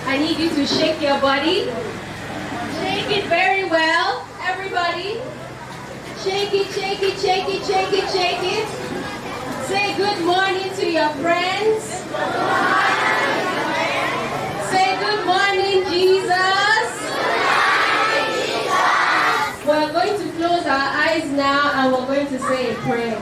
I need you to shake your body. Shake it very well, everybody. Shake it, shake it, shake it, shake it, shake it. Say good morning to your friends. Say good morning, Jesus. We're going to close our eyes now and we're going to say a prayer.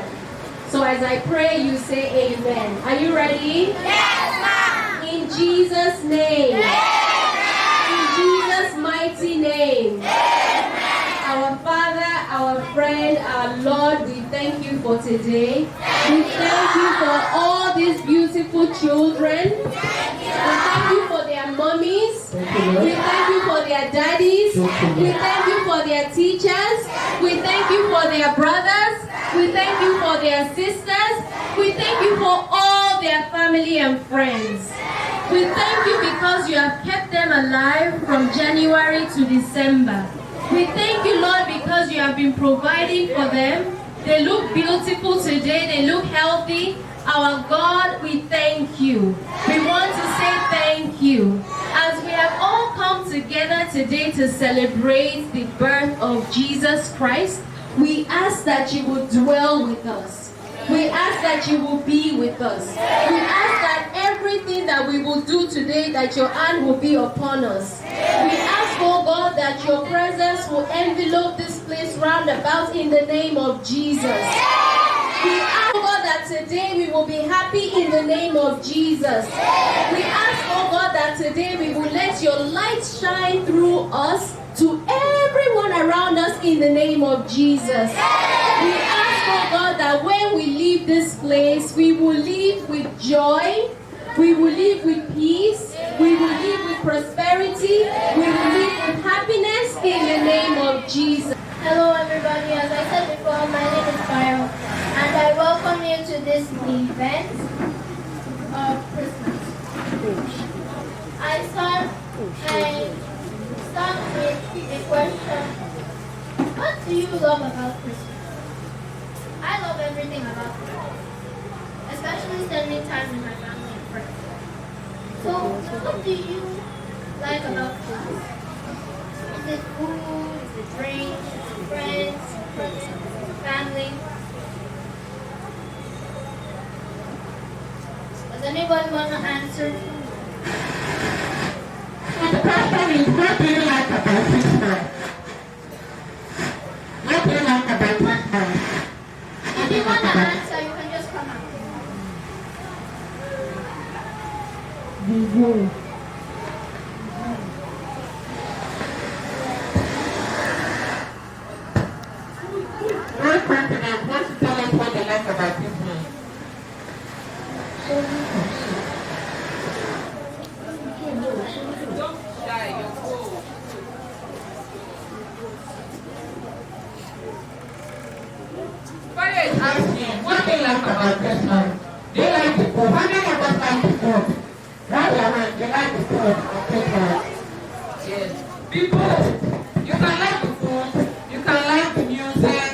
So as I pray, you say amen. Are you ready? Yes, ma'am. In Jesus' name. Amen. In Jesus' mighty name. Amen. Our Father, our friend, our Lord, we thank you for today. We thank you for all these beautiful children. We thank you for their mummies. We thank you for their daddies. We thank you for their teachers. We thank you for their brothers. We thank you for their sisters. We thank you for all their family and friends. We thank you because you have kept them alive from January to December. We thank you, Lord, because you have been providing for them. They look beautiful today. They look healthy. Our God, we thank you. We want to say thank you. As we have all come together today to celebrate the birth of Jesus Christ, we ask that you will dwell with us. We ask that you will be with us. We ask that everything that we will do today, that your hand will be upon us. We ask, oh God, that your presence will envelope this place round about in the name of Jesus. We ask, oh God, that today we will be happy in the name of Jesus. We ask, oh God, that today we will let your light shine through us to everyone around us in the name of Jesus. We ask, oh God, that when we leave this place, we will leave with joy, we will leave with peace, we will leave with prosperity, we will leave with happiness in the name of Jesus. Hello everybody, as I said before, my name is Byron, and I welcome you to this event of Christmas. I start with a question. What do you love about Christmas? I love everything about Christmas, especially spending time with my family and friends. So, what do you like about Christmas? Is it food? Is it drink? Is it friends? Family? Does anybody want to answer? The question is, what do you like about Christmas? What do you like about Christmas? If you want to answer, you can just come out. Very confident. Want to tell us what they like about Christmas? Fire is asking, what do you like about Christmas? Do you like the food? How many of us like the food? Right around, you like the food on Christmas? Yes. People, you can like the food, you can like the music,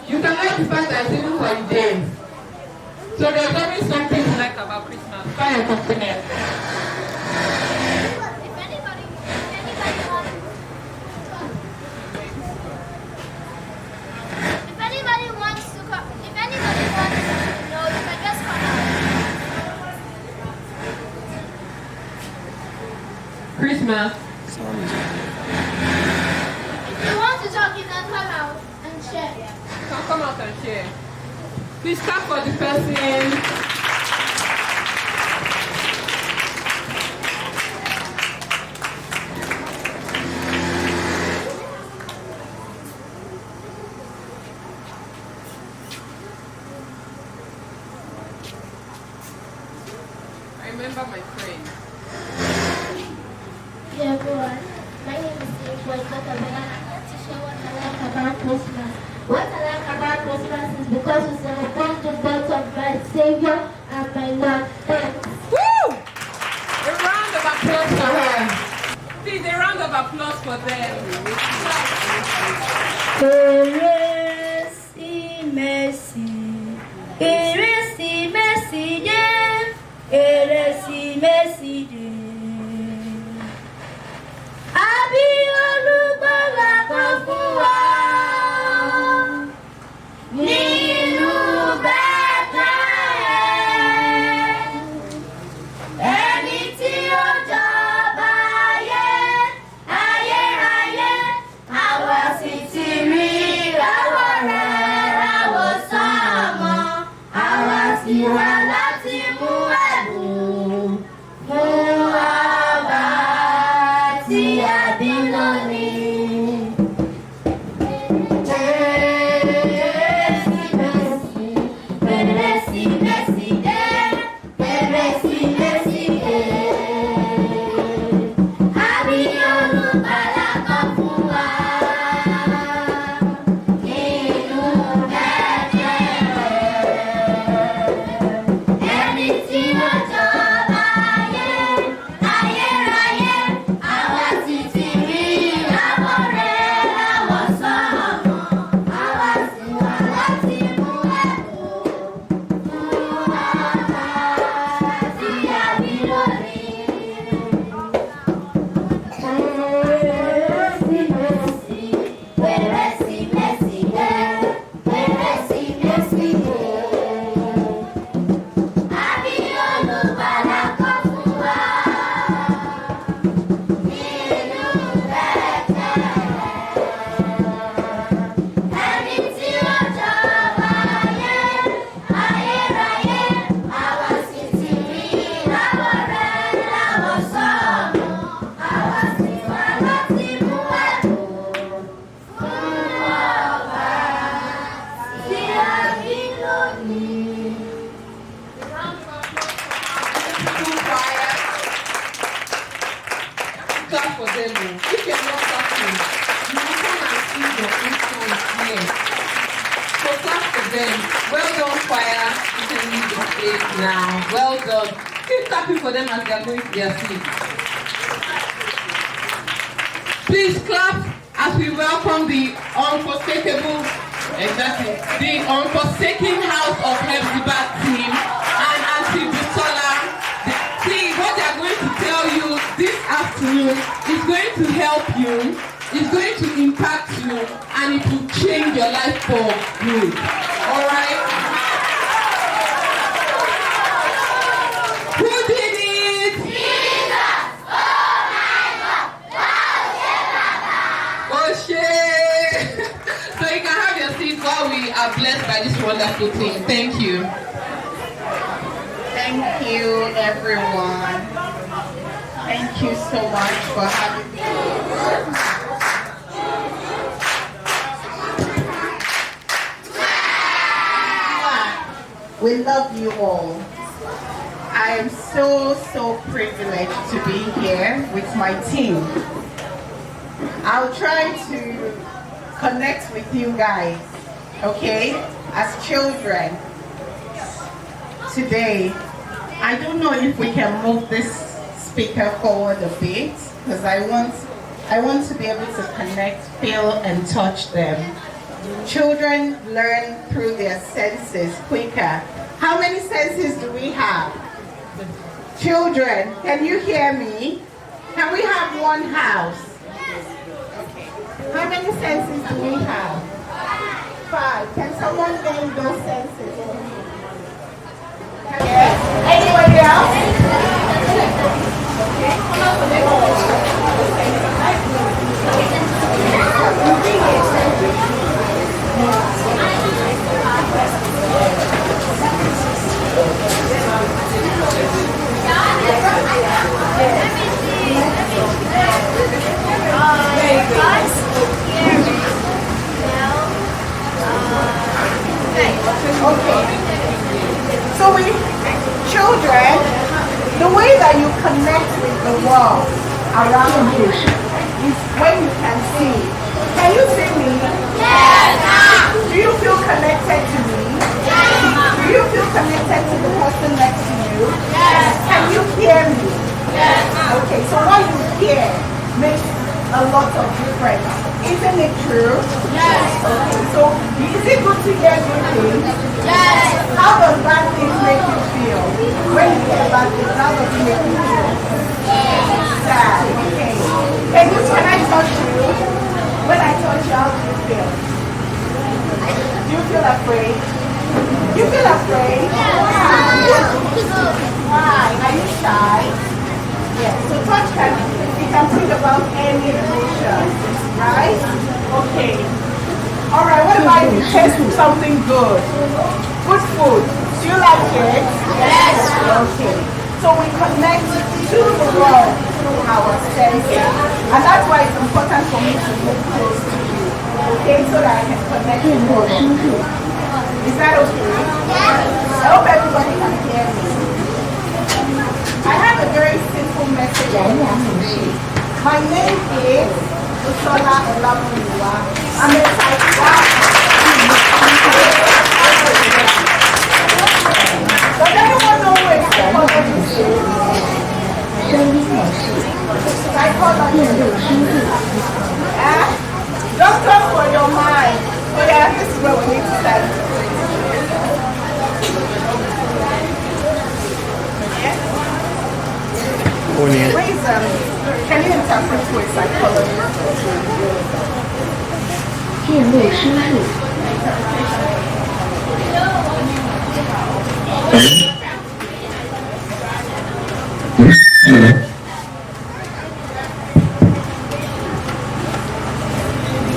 you can like the fact that it's even holidays. So there's always something to like about Christmas. Fire confidence. If anybody wants to know, you can just come out. Christmas. If you want to talk, you can come out and share. You can come out and share. Please clap for the person. I remember my friend. Yeah, boy. My name is Steve. I'm going to share what I like about Christmas. What I like about Christmas is because we celebrate the birth of my Savior and my Lord. Thanks. Woo! A round of applause for her. Please, a round of applause for them. Merci. Merci, merci, merci, Àbí olùgbàlà kan fún wa nínú Bẹ́tẹ́lẹ́hẹ́mù. Ẹni tí ó jọba ayérayé, àwa sì ti rí ìràwọ̀ rẹ̀ ráwọ̀ sánmọ̀. Àwa sì wá láti mú ẹ̀bùn fún ọba tí a bí lónìí. Àbí olùgbàlà kan fún wa nínú Bẹ́tẹ́lẹ́hẹ́mù. Ẹni tí ó jọba ayérayé, àwa sì ti rí ìràwọ̀ rẹ̀ ráwọ̀ sánmọ̀. Àwa sì wá láti mú ẹ̀bùn fún ọba tí a bí lónìí. Àbí olùgbàlà kan fún wa nínú Bẹ́tẹ́lẹ́hẹ́mù. Ẹni tí ó jọba ayérayé, àwa sì ti rí ìràwọ̀ rẹ̀ ráwọ̀ sánmọ̀. Àwa sì wá láti mú ẹ̀bùn fún ọba tí a bí lónìí. Beautiful choir. Clap for them. If you're not clapping, you will come and see your instruments here. So clap for them. Well done, choir. You can leave the stage now. Well done. Keep clapping for them as they are going to their seats. Please clap as we welcome the unforsakeable, exactly, the unforsaken House of Heartwarming team and Auntie Busola. See, what they are going to tell you this afternoon is going to help you, is going to impact you, and it will change your life for good. All right? Who did it? Oh, shit. So you can have your seat while we are blessed by this wonderful team. Thank you. Thank you, everyone. Thank you so much for having me. We love you all. I am so privileged to be here with my team. I'll try to connect with you guys, okay, as children. Today, I don't know if we can move this speaker forward a bit because I want to be able to connect, feel, and touch them. Children learn through their senses quicker. How many senses do we have? Children, can you hear me? Can we have one house? Okay. How many senses do we have? 5. Can someone name those senses? Yes. Anybody else? Okay. So we, children, the way that you connect with the world around you is when you can see. Can you see me? Yes, ma'am. Do you feel connected to me? Yes, ma'am. Do you feel connected to the person next to you? Yes. Can you hear me? Yes, ma'am. Okay, so what you hear makes a lot of difference. Isn't it true? Yes. Okay, so is it good to hear good things? Yes. How does bad things make you feel? When you hear bad things, how does it make you feel? Sad. Okay. Can you connect can bring about any emotion, right? Okay. All right, what about if you taste something good? Good food. Do you like it? Yes. Okay. So we connect to the world through our senses. And that's why it's important for me to move close to you. Okay, so that I can connect with you. Is that okay? Yes. I hope everybody can hear me. I have a very simple message I want to today. My name is Usola Olamuyiwa. I'm a psychologist. Does anyone know who a psychologist is? Psychologist. Doctor for your mind. Oh yeah, this is where we need to start. Please, can you interpret to a psychologist?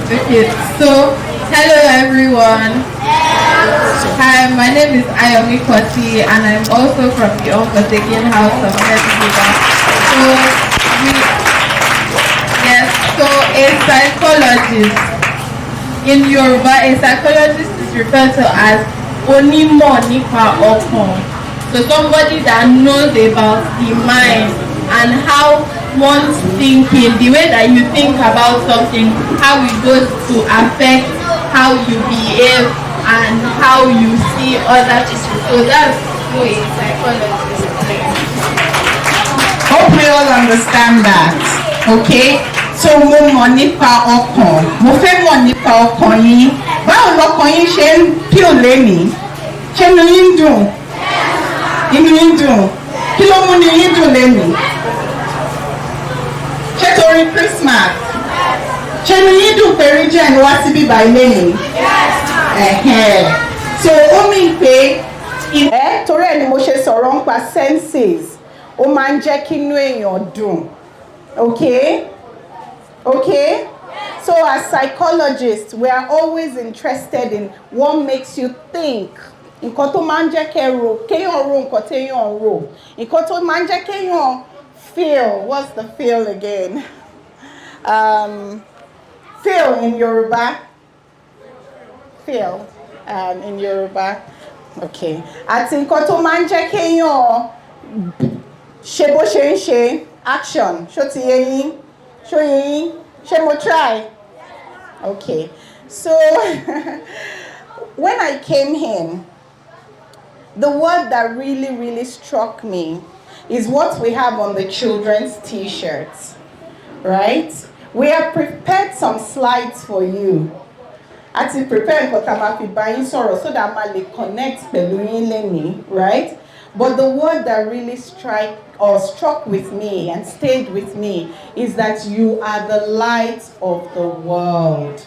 Okay, so hello everyone. Hi, my name is Ayomi Kwasi and I'm also from the Unforsaken House of Festive. So a psychologist in Yoruba, a psychologist is referred to as Onimo Nipa Okon. So somebody that knows about the mind and how one's thinking, the way that you think about something, how it goes to affect how you behave and how you see other people. So that's who a psychologist is. Hope we all understand that. Okay? So mo mọ̀ nípa ọkàn. Mo fẹ́ mọ̀ nípa ọkàn yín. Báwo lọkàn yín ṣe ń píò lénìí? Ṣé inú yín dùn? Inú yín dùn? Kí ló mú inú yín dùn lénìí? Ṣé torí Christmas? Ṣé inú yín dùn pé Regen wá síbí báyìí lénìí? So ó mì pé torí ẹ̀ ni mo ṣe sọ̀rọ̀ nípa senses. Ó máa ń jẹ́ kí inú èèyàn dùn. Okay? Okay? So as psychologists, we are always interested in what makes you think. Nǹkan tó máa ń jẹ́ kéèyàn rò nǹkan téèyàn rò. Nǹkan tó máa ń jẹ́ kéèyàn feel. What's the feel again? Feel in Yoruba. Feel in Yoruba. Okay. Àti nǹkan tó máa ń jẹ́ kéèyàn ṣe bó ṣe ń ṣe. Action. Ṣó ti yé yín? Ṣó yé yín? Ṣé mo try? Okay. So when I came in, the word that really struck me is what we have on the children's t-shirts, right? We have prepared some slides for you. Àti prepare nǹkan tá a máa fi bá yín sọ̀rọ̀ so that a máa lè connect pẹ̀lú yín lénìí, right? But the word that really struck with me and stayed with me is that you are the light of the world.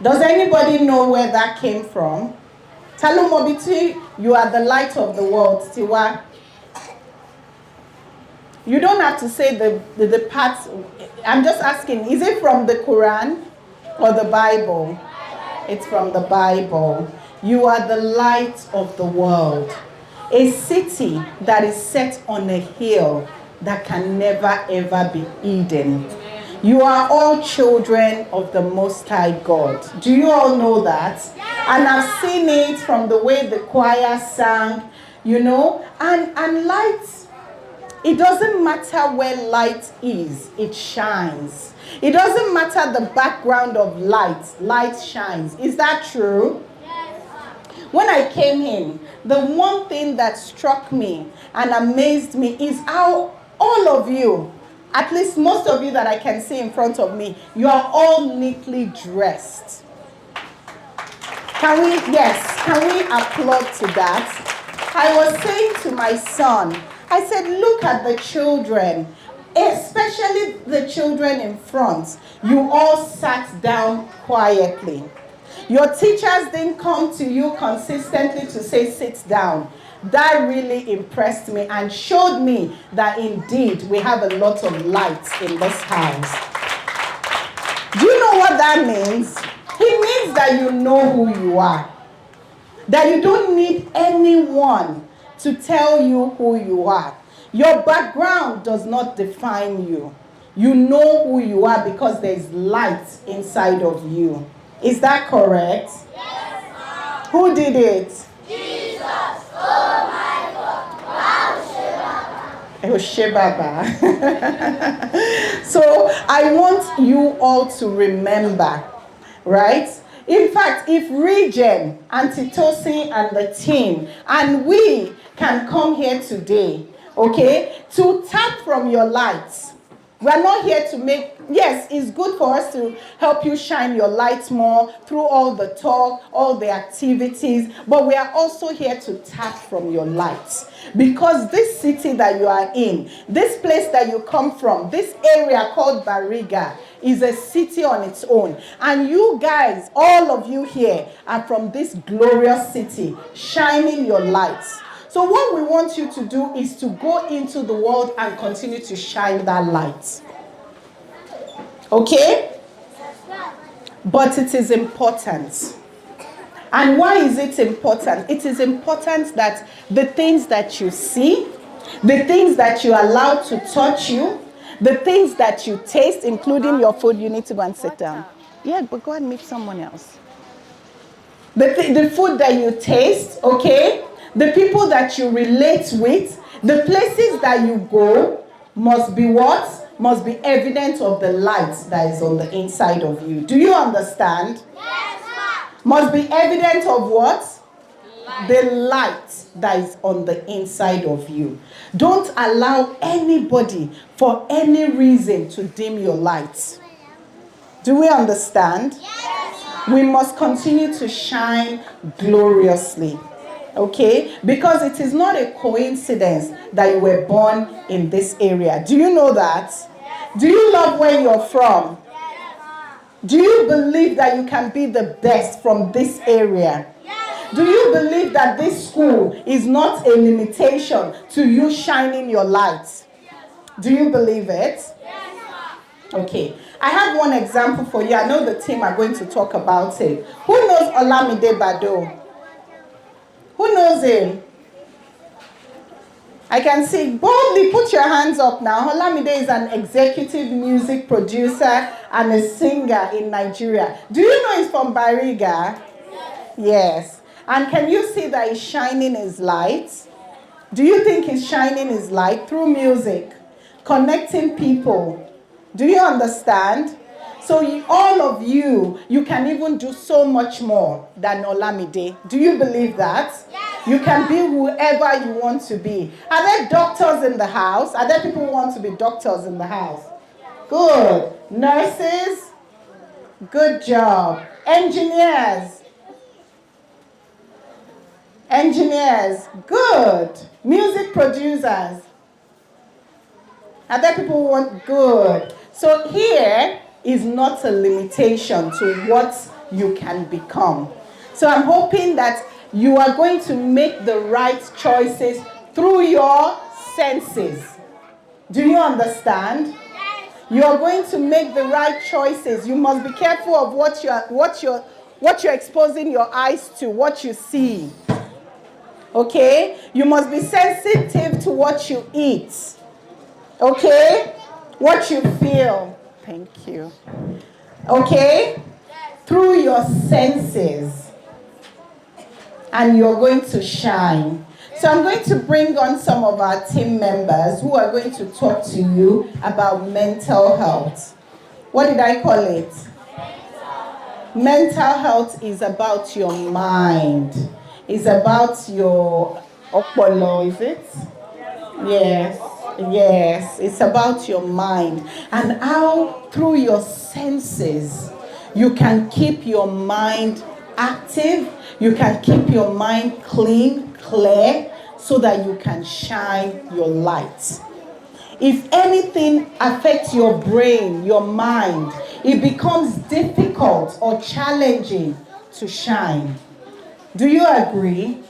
Does anybody know where that came from? Talo Mobiti, you are the light of the world. Tiwa. You don't have to say the parts. I'm just asking, is it from the Quran or the Bible? It's from the Bible. You are the light of the world. A city that is set on a hill that can never ever be hidden. You are all children of the Most High God. Do you all know that? And I've seen it from the way the choir sang, you know, and light, it doesn't matter where light is, it shines. It doesn't matter the background of light shines. Is that true? When I came in, the one thing that struck me and amazed me is how all of you, at least most of you that I can see in front of me, you are all neatly dressed. Can we applaud to that? I was saying to my son, I said, look at the children, especially the children in front. You all sat down quietly. Your teachers didn't come to you consistently to say, sit down. That really impressed me and showed me that indeed we have a lot of light in this house. Do you know what that means? It means that you know who you are. That you don't need anyone to tell you who you are. Your background does not define you. You know who you are because there's light inside of you. Is that correct? Yes, ma'am. Who did it? Jesus. Oh my God. Wow, Oshebaba. So I want you all to remember, right? In fact, if Regen, Antitosi, and the team, and we can come here today, okay, to tap from your lights. We're not here to make, yes, it's good for us to help you shine your lights more through all the talk, all the activities, but we are also here to tap from your lights. Because this city that you are in, this place that you come from, this area called Bariga, is a city on its own. And you guys, all of you here, are from this glorious city, shining your lights. So what we want you to do is to go into the world and continue to shine that light. Okay? But it is important. And why is it important? It is important that the things that you see, the things that you allow to touch you, the things that you taste, including your food, you need to go and sit down. Yeah, but go and meet someone else. The food that you taste, okay? The people that you relate with, the places that you go must be what? Must be evidence of the light that is on the inside of you. Do you understand? Yes, ma'am. Must be evidence of what? The light that is on the inside of you. Don't allow anybody for any reason to dim your light. Do we understand? Yes, we must continue to shine gloriously. Okay? Because it is not a coincidence that you were born in this area. Do you know that? Do you love where you're from? Do you believe that you can be the best from this area? Do you believe that this school is not a limitation to you shining your light? Do you believe it? Okay. I have one example for you. I know the team are going to talk about it. Who knows Olamide Bado? Who knows him? I can see. Boldly put your hands up now. Olamide is an executive music producer and a singer in Nigeria. Do you know he's from Bariga? Yes. And can you see that he's shining his light? Do you think he's shining his light through music? Connecting people. Do you understand? So all of you, you can even do so much more than Olamide. Do you believe that? Yes. You can be whoever you want to be. Are there doctors in the house? Are there people who want to be doctors in the house? Good. Nurses? Good job. Engineers? Engineers? Good. Music producers? Are there people who want good? So here is not a limitation to what you can become. So I'm hoping that you are going to make the right choices through your senses. Do you understand? You are going to make the right choices. You must be careful of what you're exposing your eyes to, what you see. Okay? You must be sensitive to what you eat. Okay? What you feel. Thank you. Okay? Through your senses. And you're going to shine. So I'm going to bring on some of our team members who are going to talk to you about mental health. What did I call it? Mental health is about your mind. It's about your opolo, is it? Yes. Yes, it's about your mind and how through your senses you can keep your mind active, you can keep your mind clean, clear, so that you can shine your light. If anything affects your brain, your mind, it becomes difficult or challenging to shine. Do you agree?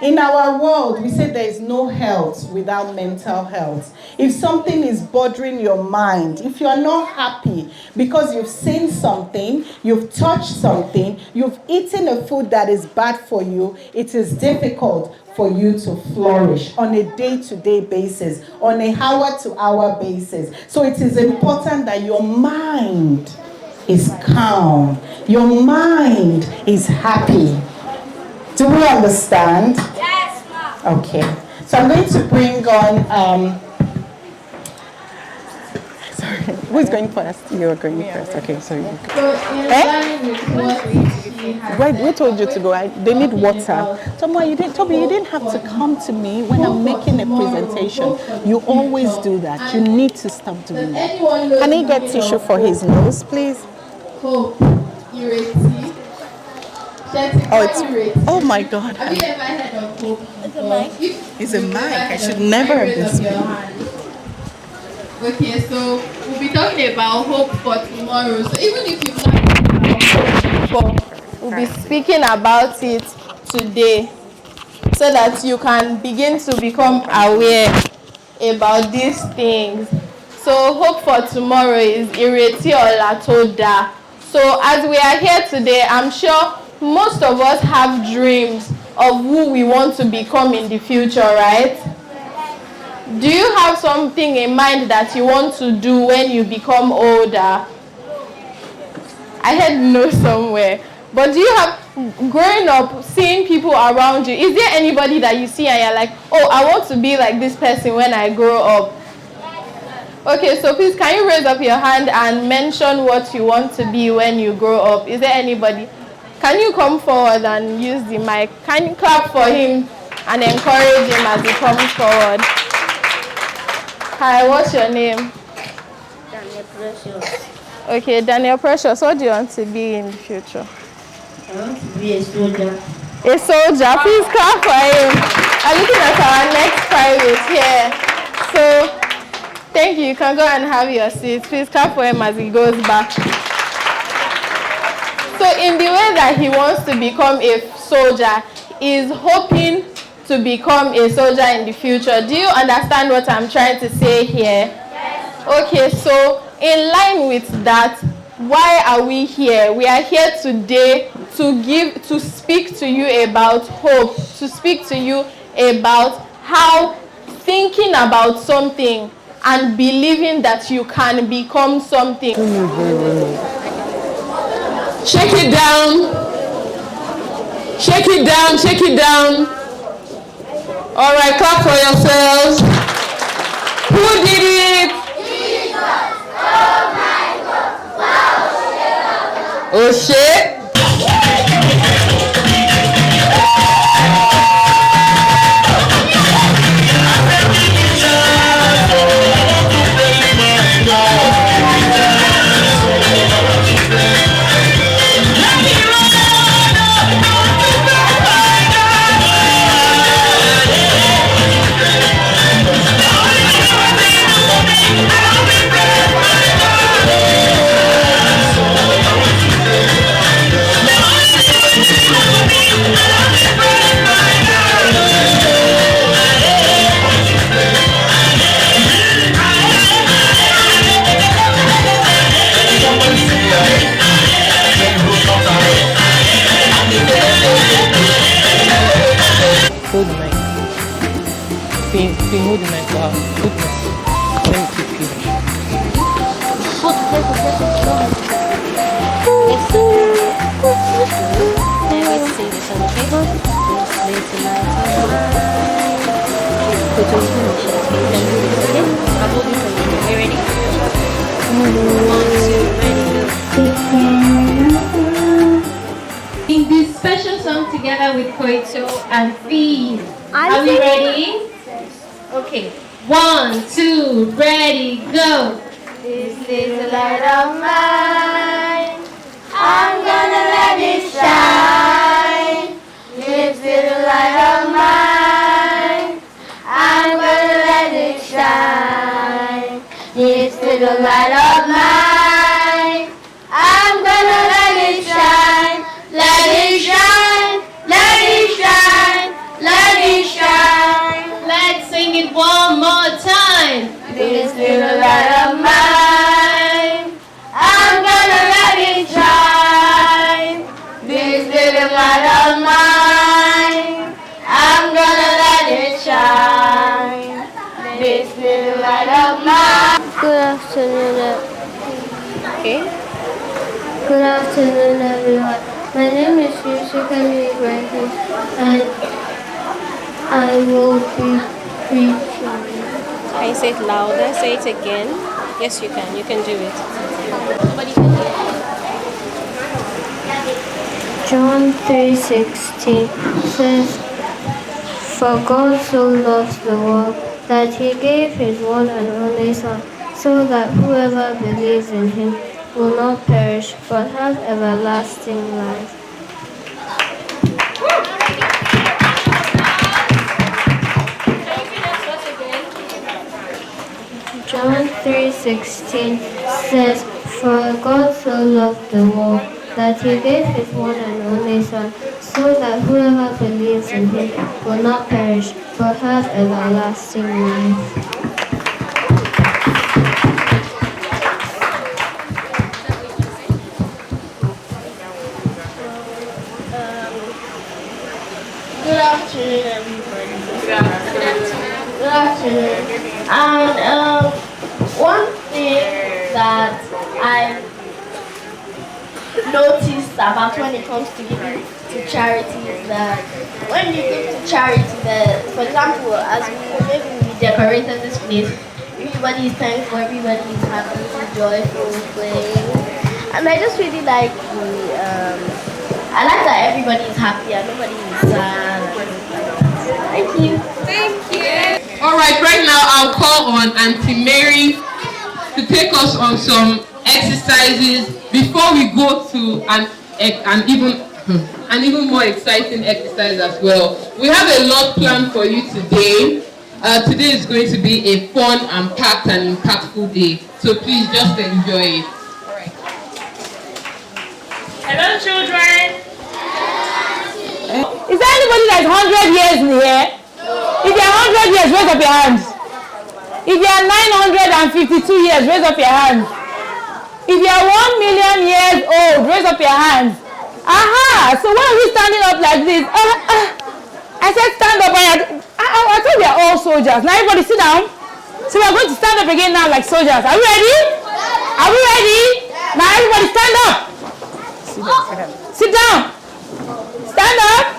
In our world, we say there is no health without mental health. If something is bothering your mind, if you're not happy because you've seen something, you've touched something, you've eaten a food that is bad for you, it is difficult for you to flourish on a day-to-day basis, on a hour-to-hour basis. So it is important that your mind is calm, your mind is happy. Do we understand? Yes, Mom. Okay. So I'm going to bring on, sorry, who's going first? You're going first. Okay, sorry. So in line with what she has We told you to go. They need water. Toby, you didn't have to come to me when I'm making a presentation. You always do that. You need to stop doing that. Can he get tissue for his nose, please? Hope, ireti. Oh my God. Have you ever heard of hope? It's a mic. It's a mic. I should never have this. Okay, so we'll be talking about hope for tomorrow. So even if you've not heard about hope before, we'll be speaking about it today so that you can begin to become aware about these things. So hope for tomorrow is ireti ola to da. So as we are here today, I'm sure most of us have dreams of who we want to become in the future, right? Do you have something in mind that you want to do when you become older? I heard no somewhere. But do you have, growing up, seeing people around you, is there anybody that you see and you're like, oh, I want to be like this person when I grow up? Okay, so please, can you raise up your hand and mention what you want to be when you grow up? Is there anybody? Can you come forward and use the mic? Can you clap for him and encourage him as he comes forward? Hi, what's your name? Daniel Precious. Okay, Daniel Precious, what do you want to be in the future? I want to be a soldier. A soldier. Please clap for him. I'm looking at our next private here. So, thank you. You can go and have your seat. Please clap for him as he goes back. So in the way that he wants to become a soldier, he's hoping to become a soldier in the future. Do you understand what I'm trying to say here? Yes. Okay, so in line with that, why are we here? We are here today to speak to you about hope, to speak to you about how thinking about something and believing that you can become something. Shake it down. Shake it down. Shake it down. All right, clap for yourselves. Who did it? Jesus! Oh my God! Wow! Oh shit. Hold the mic. Hold the mic. Goodness. Let me keep it. Sing this special song together with Koito and Fee. Are we ready? Okay. 1, 2, ready, go. This little light of mine, I'm gonna let it shine. This little light of mine, I'm gonna let it shine. This little light of mine, I'm gonna let it shine. Let it shine, let it shine, let afternoon. Okay. Good afternoon, everyone. My name is Regen, and I will be preaching. Can you say it louder? Say it again. Yes, you can. You can do it. John 3:16 says, "For God so loved the world that he gave his one and only Son, so that whoever believes in him will not perish but have everlasting life." John 3:16 says, "For God so loved the world that he gave his one and only Son, so that whoever believes in him will not perish but have everlasting life." Good afternoon, everybody. Good afternoon. And one thing that I noticed about when it comes to giving to charity is that when you give to charity, for example, as we decorated this place, everybody is thankful, everybody is happy, joyful, playing, and I just really like I like that everybody is happy and nobody is sad. Thank you. All right, right now I'll call on Auntie Mary to take us on some exercises before we go to an even more exciting exercise as well. We have a lot planned for you today. Today is going to be a fun and packed and impactful day, so please just enjoy it. All right. Hello, children. Is there anybody that's 100 years in here? If you're 100 years, raise up your hands. If you're 952 years, raise up your hands. If you're 1 million years old, raise up your hands. Aha! So why are we standing up like this? I said stand up. I thought we are all soldiers. Now everybody sit down. So we are going to stand up again now like soldiers. Are we ready? Are we ready? Now everybody stand up. Sit down. Stand up.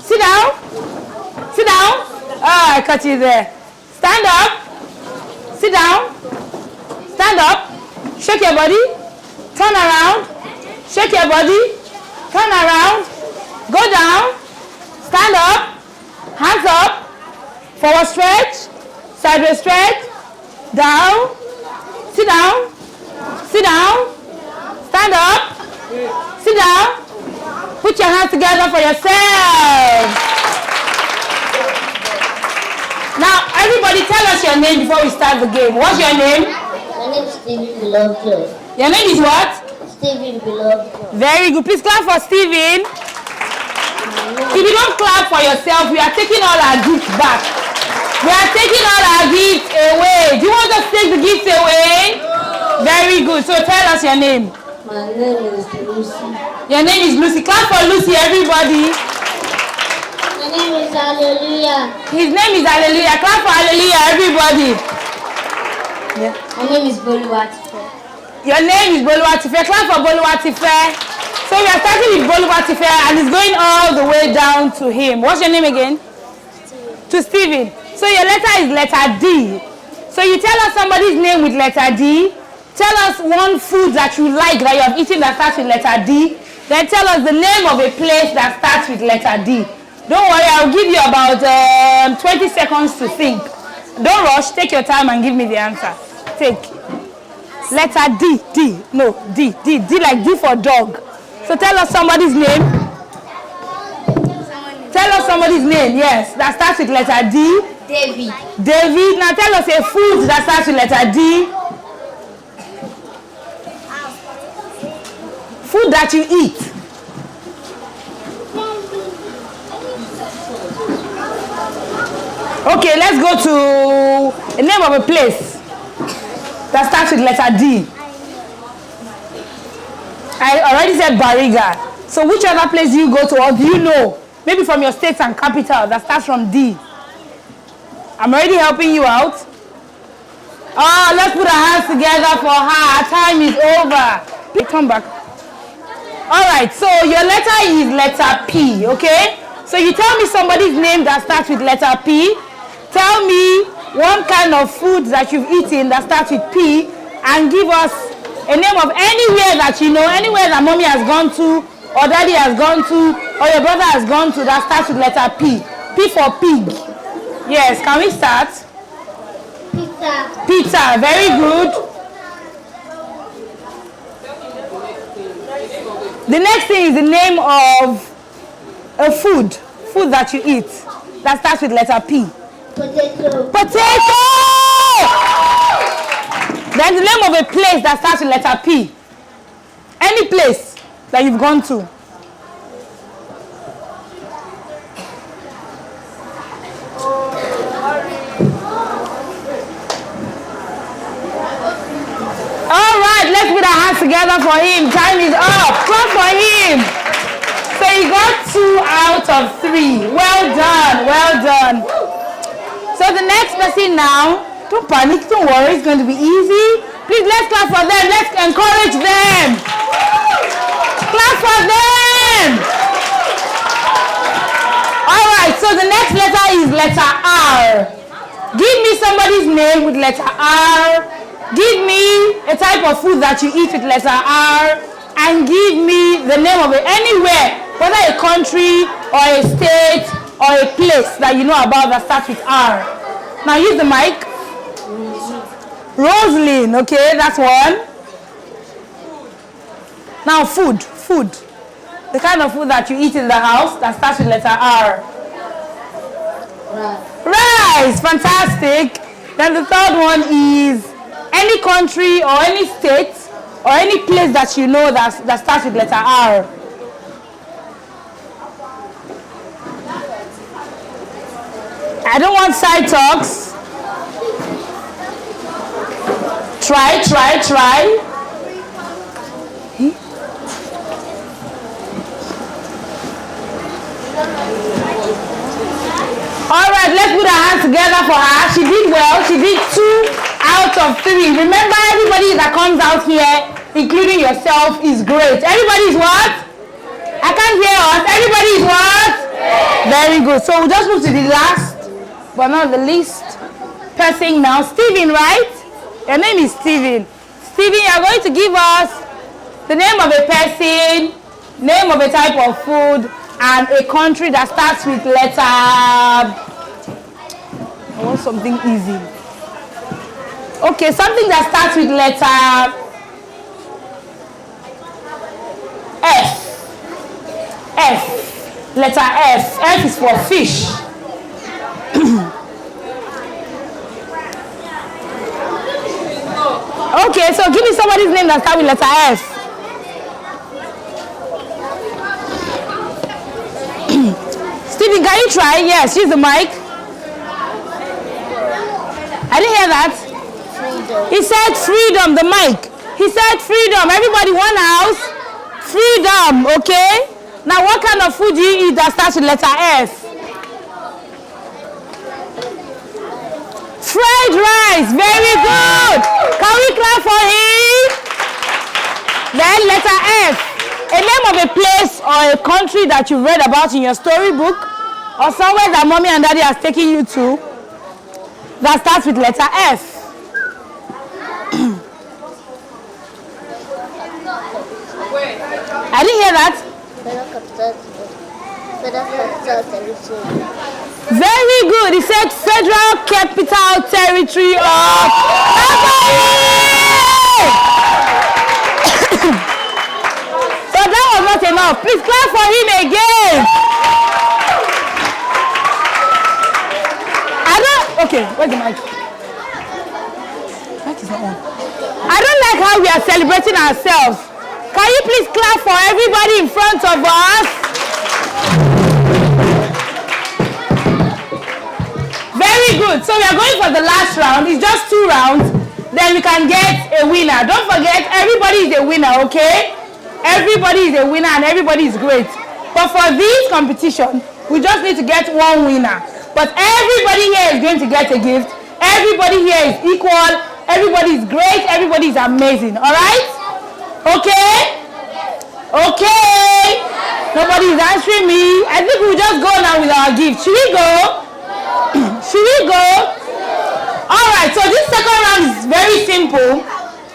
Sit down. Sit down. Ah, I caught you there. Stand up. Sit down. Stand up. Shake your body. Turn around. Shake your body. Turn around. Go down. Stand up. Hands up. Forward stretch. Sideways stretch. Down. Sit down. Sit down. Stand up. Sit down. Put your hands together for yourself. Now, everybody tell us your name before we start the game. What's your name? My name is Stephen Beloved. Your name is what? Stephen Beloved. Very good. Please clap for Stephen. If you don't clap for yourself, we are taking all our gifts back. We are taking all our gifts away. Do you want us to take the gifts away? Very good. So tell us your name. My name is Lucy. Your name is Lucy. Clap for Lucy, everybody. My name is Hallelujah. His name is Hallelujah. Clap for Hallelujah, everybody. Yeah. My name is Boluwatife. Your name is Boluwatife. Clap for Boluwatife. So we are starting with Boluwatife and it's going all the way down to him. What's your name again? Stephen. To Stephen. So your letter is letter D. So you tell us somebody's name with letter D. Tell us one food that you like that you have eaten that starts with letter D. Then tell us the name of a place that starts with letter D. Don't worry, I'll give you about 20 seconds to think. Don't rush, take your time and give me the answer. Take. Letter D, D. No, D, D, D like D for dog. So tell us somebody's name. Tell us somebody's name, yes, that starts with letter D. David. David. Now tell us a food that starts with letter D. Food that you eat. Okay, let's go to the name of a place that starts with letter D. I already said Bariga. So which other place do you go to, or do you know? Maybe from your states and capital that starts from D. I'm already helping you out. Oh, let's put our hands together for her. Our time is over. Please come back. All right, so your letter is letter P, okay? So you tell me somebody's name that starts with letter P. Tell me one kind of food that you've eaten that starts with P, and give us a name of anywhere that you know, anywhere that mommy has gone to, or daddy has gone to, or your brother has gone to that starts with letter P. P for pig. Yes, can we start? Pizza. Pizza, very good. The next thing is the name of a food that you eat that starts with letter P. Potato. Potato! Then the name of a place that starts with letter P. Any place that you've gone to. All right, let's put our hands together for him. Time is up. Clap for him. So he got 2 out of 3. Well done, well done. So the next person now, don't panic, don't worry, it's going to be easy. Please, let's clap for them. Let's encourage them. Clap for them. All right, so the next letter is letter R. Give me somebody's name with letter R. Give me a type of food that you eat with letter R, and give me the name of it anywhere, whether a country or a state or a place that you know about that starts with R. Now use the mic. Rosalind, okay, that's one. Now food. The kind of food that you eat in the house that starts with letter R. Rice, fantastic. Then the third one is any country or any state or any place that you know that starts with letter R. I don't want side talks. Try. All right, let's put our hands together for her. She did well. She did 2 out of 3. Remember, everybody that comes out here, including yourself, is great. Everybody is what? I can't hear us. Everybody is what? Very good. So we'll just move to the last, but not the least person now. Steven, right? Your name is Steven. Steven, you're going to give us the name of a person, name of a type of food, and a country that starts with letter. I want something easy. Okay, something that starts with letter F. Letter F. F is for fish. Okay, so give me somebody's name that starts with letter F. Stephen, can you try? Yes, use the mic. I didn't hear that. Freedom. He said freedom, the mic. He said freedom. Everybody, one house. Freedom, okay? Now, what kind of food do you eat that starts with letter F? Fried rice. Very good. Can we clap for him? Then letter F. A name of a place or a country that you read about in your storybook, or somewhere that mommy and daddy has taken you to, that starts with letter F. I didn't hear that. Very good. He said Federal Capital Territory of So that was not enough. Please clap for him again. Okay, where's the mic? Mic is not on. I don't like how we are celebrating ourselves. Can you please clap for everybody in front of us? Very good. So we are going for the last round. It's just 2 rounds. Then we can get a winner. Don't forget, everybody is a winner, okay? Everybody is a winner and everybody is great. But for this competition, we just need to get 1 winner. But everybody here is going to get a gift. Everybody here is equal. everybody's great, everybody's amazing. All right? Okay? Okay. Nobody's answering me. I think we'll just go now with our gift. Should we go? Should we go? All right. So this second round is very simple.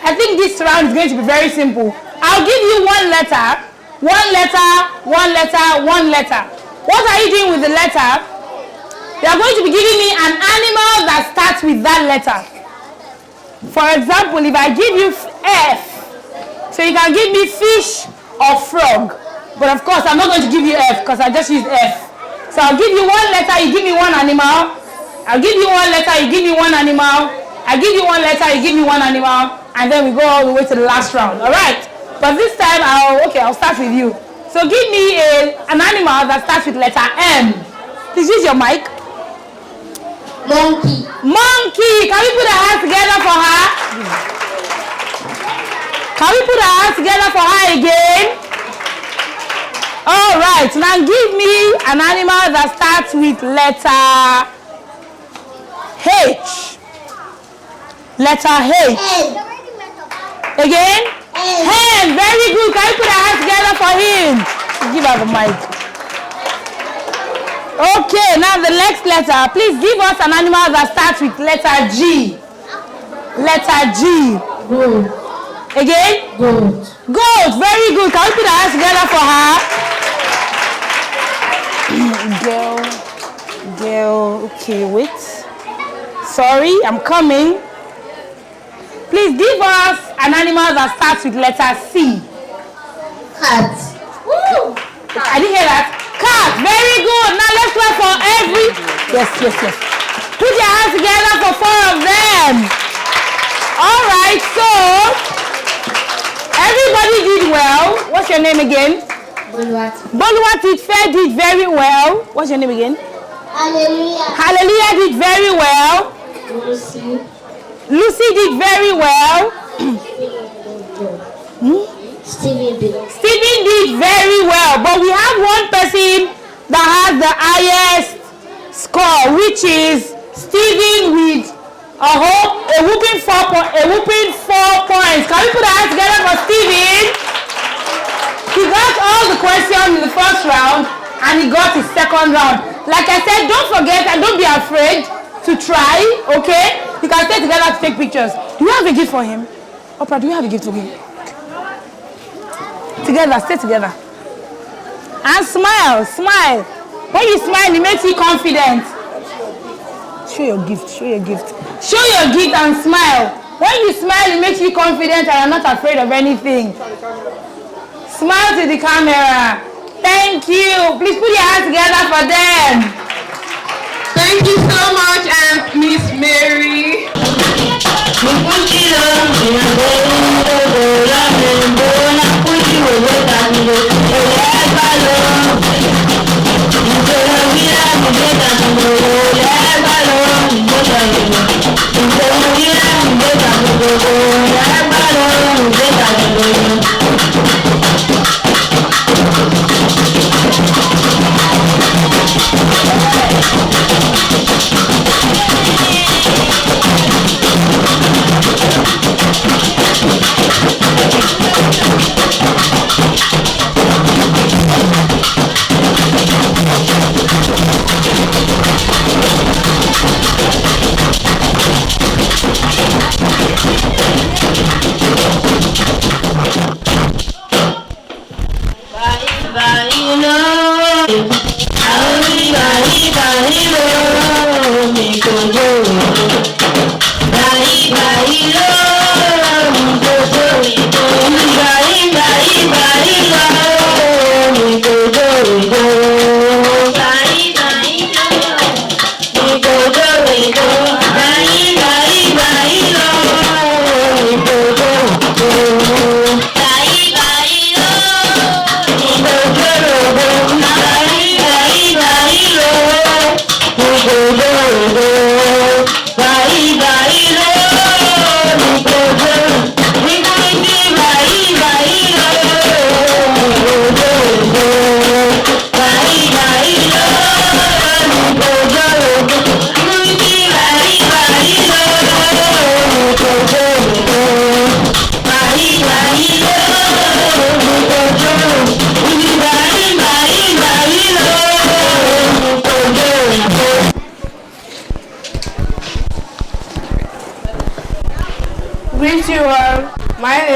I think this round is going to be very simple. I'll give you one letter. One letter, one letter, one letter. What are you doing with the letter? You are going to be giving me an animal that starts with that letter. For example, if I give you F, so you can give me fish or frog. But of course, I'm not going to give you F because I just used F. So I'll give you one letter, you give me one animal. I'll give you one letter, you give me one animal. I give you one letter, you give me one animal. And then we go all the way to the last round. All right? But this time, I'll start with you. So give me an animal that starts with letter M. Please use your mic. Monkey. Monkey. Can we put our hands together for her? Can we put our hands together for her again? All right. Now give me an animal that starts with letter H. Letter H. Again? Hen. Very good. Can you put our hands together for him? Give her the mic. Okay, now the next letter. Please give us an animal that starts with letter G. Letter G. Goat. Again? Goat. Goat. Very good. Can we put our hands together for her? Girl. Okay, wait. Sorry, I'm coming. Please give us an animal that starts with letter C. Cat. Woo! I didn't hear that. Cat. Very good. Now let's clap for every. Yes. Put your hands together for 4 of them. All right. So everybody did well. What's your name again? Boluwatife did very well. What's your name again? Hallelujah did very well. Lucy did very well. Stephen did very well. But we have one person that has the highest score, which is Stephen with a whooping 4 points. Can we put our hands together for Stephen? He got all the questions in the first round and he got his second round. Like I said, don't forget and don't be afraid to try, okay? You can stay together to take pictures. Do you have a gift for him? Oprah, do you have a gift for him? Together, stay together. And smile. When you smile, it makes you confident. Show your gift. Show your gift and smile. When you smile, it makes you confident and you're not afraid of anything. Smile to the camera. Thank you. Please put your hands together for them. Thank you so much, Miss Mary. Bye.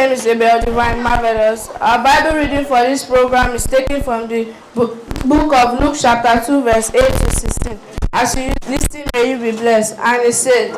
name is Abel Divine Marvelous. Our Bible reading for this program is taken from the book of Luke chapter 2 verse 8 to 16. As you listen, may you be blessed. And it said,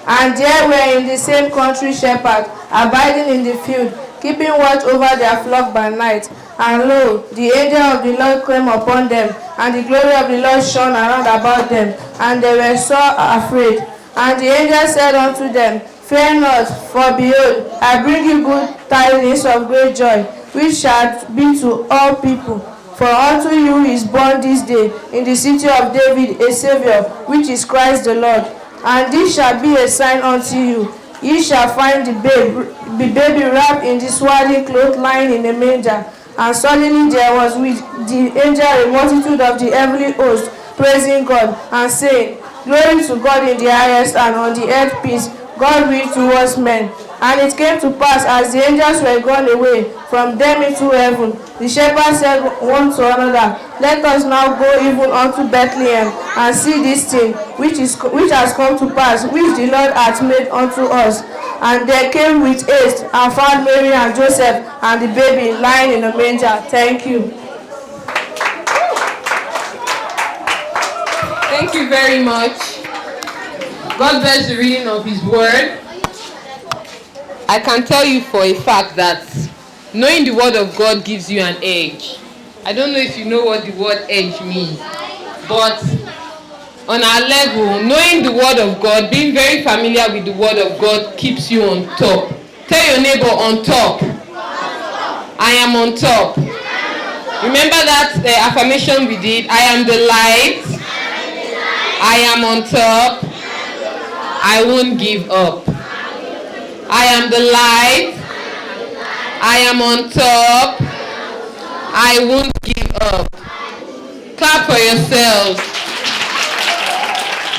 and there were in the same country shepherds abiding in the field, keeping watch over their flock by night. And lo, the angel of the Lord came upon them, and the glory of the Lord shone around about them, and they were so afraid. And the angel said unto them, fear not, for behold, I bring you good tidings of great joy, which shall be to all people. For unto you is born this day in the city of David a Saviour, which is Christ the Lord. And this shall be a sign unto you. Ye shall find the baby wrapped in the swaddling cloth, lying in a manger. And suddenly there was with the angel a multitude of the heavenly host, praising God, and saying, glory to God in the highest, and on the earth peace, God will towards men. And it came to pass, as the angels were gone away from them into heaven, the shepherds said one to another, let us now go even unto Bethlehem, and see this thing which has come to pass, which the Lord hath made unto us. And they came with haste, and found Mary and Joseph, and the baby lying in a manger. Thank you. Thank you very much. God bless the reading of His Word. I can tell you for a fact that knowing the Word of God gives you an edge. I don't know if you know what the word edge means, but on our level, knowing the Word of God, being very familiar with the Word of God keeps you on top. Tell your neighbor, on top. I am on top. Remember that affirmation we did? I am the light. I am on top. I won't give up. I am the light. I am on top. I won't give up. Clap for yourselves.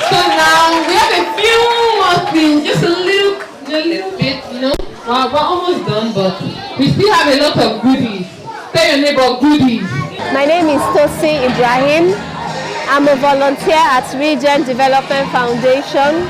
So now we have a few more things, just a little bit, you know. Wow, we're almost done, but we still have a lot of goodies. Tell your neighbor, goodies. My name is Tosi Ibrahim. I'm a volunteer at Regen Development Foundation.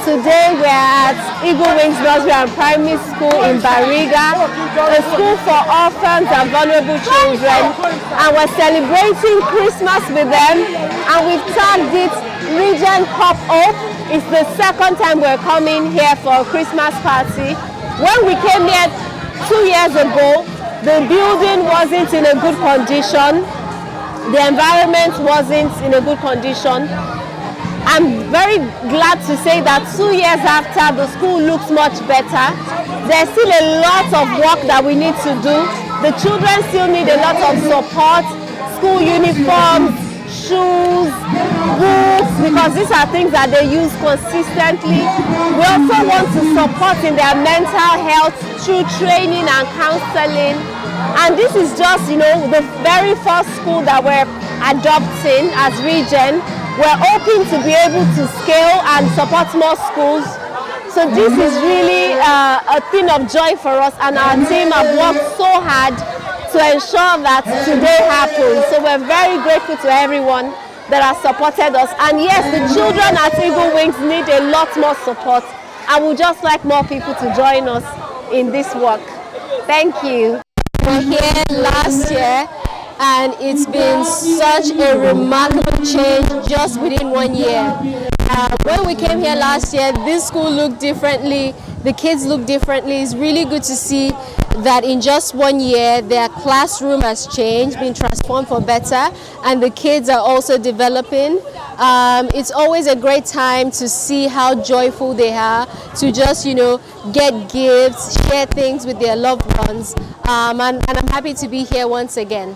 Today we are at Eagle Wings Nursery and Primary School in Bariga, a school for orphans and vulnerable children, and we're celebrating Christmas with them, and we've tagged it Regen Pop Up. It's the second time we're coming here for a Christmas party. When we came here 2 years ago, the building wasn't in a good condition, the environment wasn't in a good condition. I'm very glad to say that 2 years after, the school looks much better. There's still a lot of work that we need to do. The children still need a lot of support, school uniforms, shoes, books, because these are things that they use consistently. We also want to support in their mental health through training and counseling. And this is just, you know, the very first school that we're adopting as Regen. We're hoping to be able to scale and support more schools. So this is really a thing of joy for us, and our team have worked so hard to ensure that today happens. So we're very grateful to everyone that has supported us. And yes, the children at Eagle Wings need a lot more support. I would just like more people to join us in this work. Thank you. We were here last year, and it's been such a remarkable change just within 1 year. When we came here last year, this school looked differently, the kids look differently. It's really good to see that in just 1 year, their classroom has changed, been transformed for better, and the kids are also developing. It's always a great time to see how joyful they are, to just, you know, get gifts, share things with their loved ones, and I'm happy to be here once again.